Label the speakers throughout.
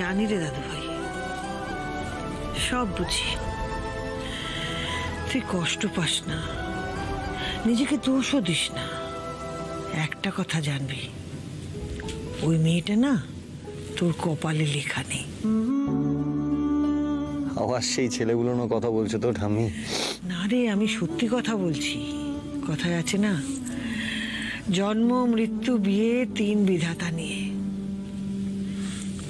Speaker 1: জানি রে দাদু ভাই, সব বুঝি। তুই কষ্ট পাস না, নিজেকে দোষও দিস না। একটা কথা জানবি, ওই মেয়েটা না তোর কপালে লেখা নেই।
Speaker 2: আবার সেই ছেলেগুলোর কথা বলছো তো ঠাম্মি?
Speaker 1: না রে, আমি সত্যি কথা বলছি। কথায় আছে না, জন্ম মৃত্যু বিয়ে তিন বিধাতা নিয়ে,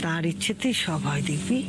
Speaker 1: তার ইচ্ছেতেই সব হয় দেখবি।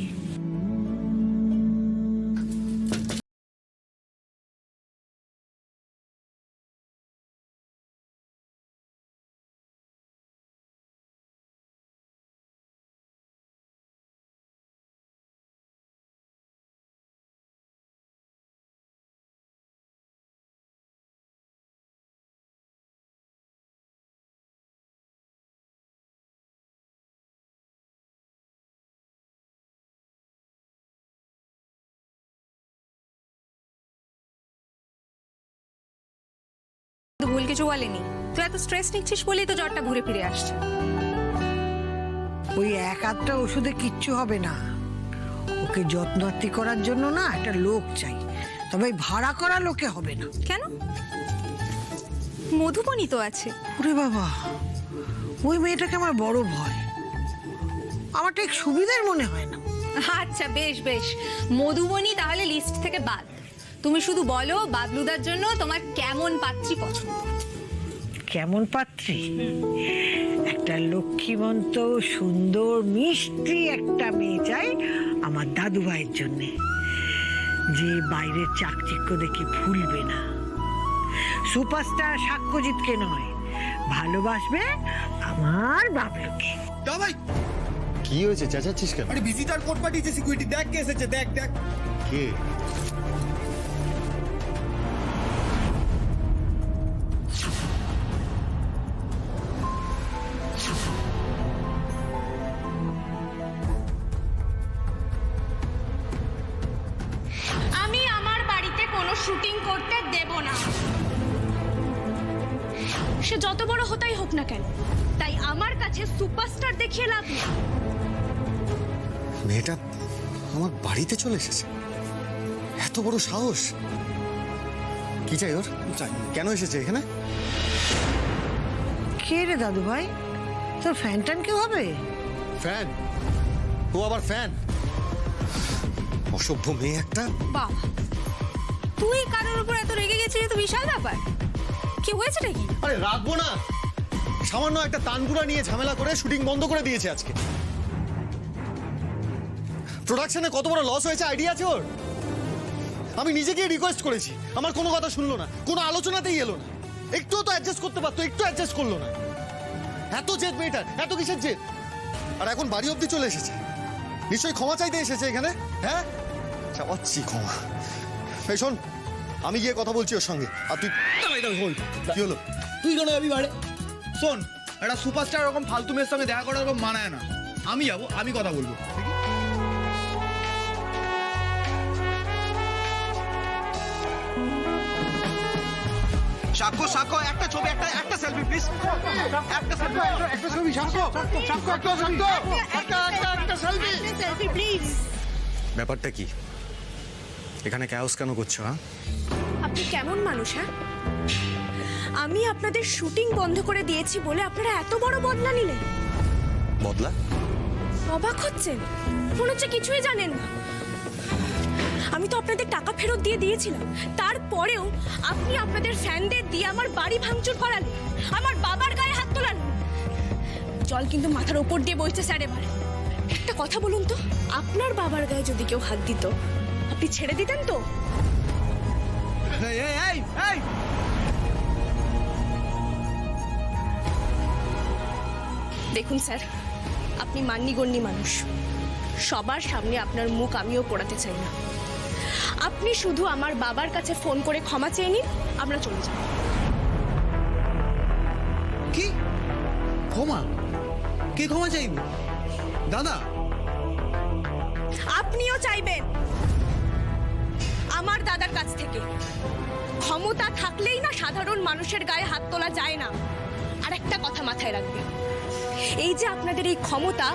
Speaker 3: ভুল কিছু বলেনি, তুই এত স্ট্রেস নিচ্ছিস বলেই তো জ্বরটা ঘুরে ফিরে আসছে।
Speaker 1: ওই এক আধটা ওষুধে কিচ্ছু হবে না। ওকে যত্নার্থী করার জন্য না একটা লোক চাই, তবে ভাড়া করা লোকে হবে না।
Speaker 3: কেন? মধুবনী তো আছে।
Speaker 1: ওরে বাবা, ওই মেয়েটাকে আমার বড় ভয়। আমার ঠিক সুবিধার মনে হয় না।
Speaker 3: আচ্ছা বেশ বেশ, মধুবনী তাহলে লিস্ট থেকে বাদ। তুমি শুধু বলো বাবলুদার জন্য তোমার কেমন পাত্রী পছন্দ।
Speaker 1: কেমন পাত্রী? একটা লক্ষ্মীবন্ত সুন্দর মিষ্টি একটা মেয়ে চাই আমার দাদু ভাইয়ের জন্য, যে বাইরের চাকচিক্য দেখে ভুলবে না। সুপারস্টার সাক্ষ্যজিৎকে নয়, ভালোবাসবে আমার বাবলুকে।
Speaker 4: ভাই
Speaker 2: কি হয়েছে, চেঁচাচ্ছিস কেন?
Speaker 4: আরে ভিজিটার কোড পাঠিয়েছে সিকিউরিটি, দেখ কে এসেছে, দেখ দেখ
Speaker 2: কে?
Speaker 5: আমি আমার বাড়িতে কোনো শুটিং করতে দেব না, সে যত বড় হতাই হোক না কেন। তাই আমার কাছে সুপারস্টার দেখিয়ে লাভ নেই।
Speaker 2: মেয়েটা আমার বাড়িতে চলে এসেছে, এত বড় সাহস! কি চাই ওর? কেন এসেছে এখানে?
Speaker 1: কে রে দাদু ভাই, তোর ফ্যান ট্যান কেউ হবে?
Speaker 2: ফ্যান? ও আবার ফ্যান? অসভ্য মেয়ে একটা।
Speaker 3: বাবা, তুই কারোর উপর এত রেগে গেছিস, তো বিশাল ব্যাপার। কি হয়েছে নাকি?
Speaker 2: আরে রাখবো না, সামান্য একটা তানপুরা নিয়ে ঝামেলা করে শুটিং বন্ধ করে দিয়েছে আজকে। প্রোডাকশনে কত বড় লস হয়েছে আইডিয়া আছে ওর? আমি নিজেকে রিকোয়েস্ট করেছি, আমার কোনো কথা শুনলো না, কোনো আলোচনাতেই এলো না। একটুও তো অ্যাডজাস্ট করতে পারতো, একটু অ্যাডজাস্ট করলো না। এত জেদ মেয়েটার, এত কিসের জেদ? আর এখন বাড়ি অব্দি চলে এসেছে, নিশ্চয়ই ক্ষমা চাইতে এসেছে এখানে। হ্যাঁ, চাওয়াচ্ছি ক্ষমা। এই শোন, আমি গিয়ে কথা বলছি ওর সঙ্গে, আর তুই কি হলো?
Speaker 4: তুই কেন যাবি বাড়ি? শোন, একটা সুপারস্টার এরকম ফালতু মেয়ের সঙ্গে দেখা করার এরকম মানায় না। আমি যাবো, আমি কথা বলবো। সাক্ষ্য সাক্ষ্য, একটা ছবি, একটা সেলফি প্লিজ। একটা সেলফি, একটা ছবি। সাক্ষ্য সাক্ষ্য, একটা সাক্ষ্য, একটা সেলফি
Speaker 5: প্লিজ।
Speaker 2: ব্যাপারটা কি? এখানে ক্যাওস কেন করছো? হ্যাঁ,
Speaker 5: আপনি কেমন মানুষ? হ্যাঁ, আমি আপনাদের শুটিং বন্ধ করে দিয়েছি বলে আপনারা এত বড় বদলা নিলেন।
Speaker 2: বদলা?
Speaker 5: অবাক হচ্ছেন, মনে হচ্ছে কিছুই জানেন না। আমি তো আপনাদের টাকা ফেরত দিয়ে দিয়েছিলাম, তারপরেও আপনি আপনাদের ফ্যানদের দিয়ে আমার বাড়ি ভাঙচুর করালেন, আমার বাবার গায়ে হাত তোলালেন। জল কিন্তু মাথার ওপর দিয়ে বইছে স্যার। এবার একটা কথা বলুন তো, আপনার বাবার গায়ে যদি কেউ হাত দিত, আপনি ছেড়ে দিতেন তো? দেখুন স্যার, আপনি মান্যিগণ্যি মানুষ, সবার সামনে আপনার মুখ আমিও পোড়াতে চাই না। আপনি শুধু আমার বাবার কাছে ফোন করে ক্ষমা চেয়ে নিন, আমরা চলে যাব।
Speaker 4: কি ক্ষমা? কে ক্ষমা চাইবে? দাদা,
Speaker 5: আপনিও চাইবেন আমার দাদার কাছ থেকে। ক্ষমতা থাকলেই না সাধারণ মানুষের গায়ে হাত তোলা যায় না। আর একটা কথা মাথায় রাখবেন, এই যে আপনাদের এই ক্ষমতা,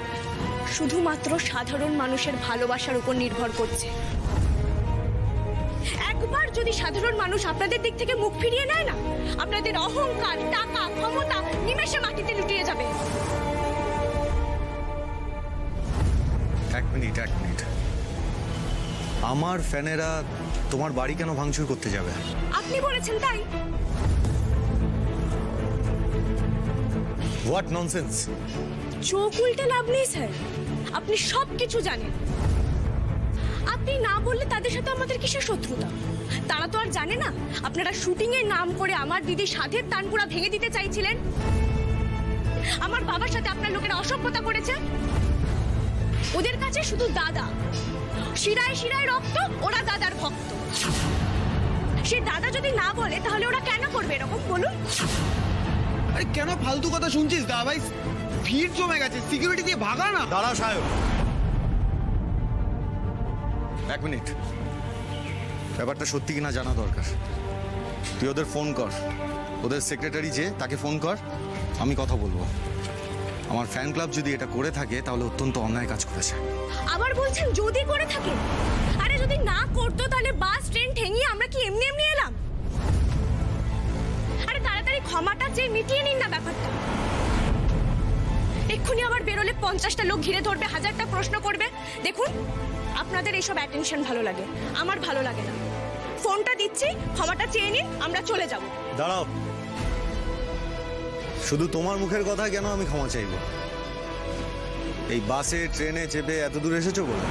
Speaker 5: শুধুমাত্র সাধারণ মানুষের ভালোবাসার উপর নির্ভর করছে। একবার যদি সাধারণ মানুষ আপনাদের দিক থেকে মুখ ফিরিয়ে নেয় না, আপনাদের অহংকার, টাকা, ক্ষমতা নিমেষে মাটিতে লুটিয়ে যাবে।
Speaker 2: এক মিনিট আমার ফ্যানেরা তোমার বাড়ি কেন ভাঙচুর করতে যাবে?
Speaker 5: আপনি বলেছেন তাই।
Speaker 2: What nonsense!
Speaker 5: চোখ উল্টে লাভ নেই স্যার, আপনি সব কিছু জানেন। আপনি না বললে তাদের সাথে আমাদের কিসের শত্রুতা? তারা তো আর জানে না আপনারা শুটিং এর নাম করে আমার দিদি সাধের তানপুরা ভেঙে দিতে চাইছিলেন। আমার বাবার সাথে আপনার লোকেরা অসভ্যতা করেছে। ওদের কাছে শুধু দাদা, শিরায় শিরায় রক্ত, ওরা দাদার ভক্ত। সে দাদা যদি না বলে তাহলে ওরা কেন করবে এরকম বলুন?
Speaker 4: আরে কেন ফালতু কথা শুনছিস দা ভাই? ভিড় জমে গেছে, সিকিউরিটি দিয়ে ভাগা না।
Speaker 2: দাঁড়াও সায়ক, এক মিনিট। ব্যাপারটা সত্যি কিনা জানা দরকার। তুই ওদের ফোন কর, ওদের সেক্রেটারি যে তাকে ফোন কর, আমি কথা বলবো। আমার ফ্যান ক্লাব যদি এটা করে থাকে তাহলে অত্যন্ত অন্যায় কাজ করেছে।
Speaker 5: আবার বলছেন যদি করে থাকে? আরে যদি না করতো তাহলে বাস ট্রেন ঠেঙিয়ে আমরা কি এমনি এমনি এলাম? আরে তাড়াতাড়ি ক্ষমাটা চেয়ে মিটিয়ে নিন না ব্যাপারটা। এক্ষুনি আবার বেরোলে 50টা লোক ঘিরে ধরবে, 1000টা প্রশ্ন করবে। দেখুন, আপনাদের এইসব অ্যাটেনশন ভালো লাগে, আমার ভালো লাগে না। ফোনটা দিচ্ছি, ক্ষমাটা চেয়ে নিন, আমরা চলে যাব।
Speaker 2: দাঁড়াও, শুধু তোমার মুখের কথা কেন আমি ক্ষমা চাইবো? এই বাসে ট্রেনে চেপে এত দূর এসেছো বলে?